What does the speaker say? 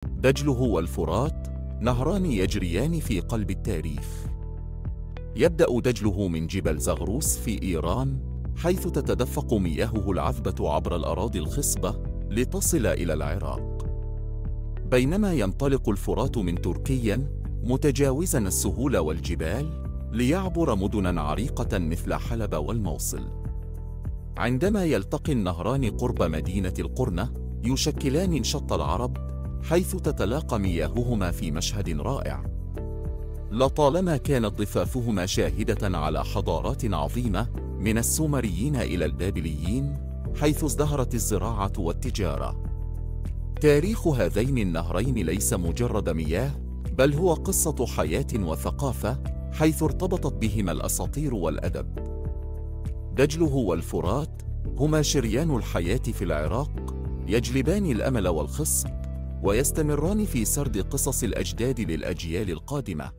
دجله والفرات نهران يجريان في قلب التاريخ. يبدأ دجله من جبل زغروس في إيران، حيث تتدفق مياهه العذبة عبر الأراضي الخصبة لتصل إلى العراق، بينما ينطلق الفرات من تركيا متجاوزاً السهول والجبال ليعبر مدناً عريقة مثل حلب والموصل. عندما يلتقي النهران قرب مدينة القرنة يشكلان انشط العرب، حيث تتلاقى مياههما في مشهد رائع. لطالما كانت ضفافهما شاهدة على حضارات عظيمة من السومريين إلى البابليين، حيث ازدهرت الزراعة والتجارة. تاريخ هذين النهرين ليس مجرد مياه، بل هو قصة حياة وثقافة، حيث ارتبطت بهما الأساطير والأدب. دجله والفرات هما شريان الحياة في العراق، يجلبان الأمل والخصب، ويستمران في سرد قصص الأجداد للأجيال القادمة.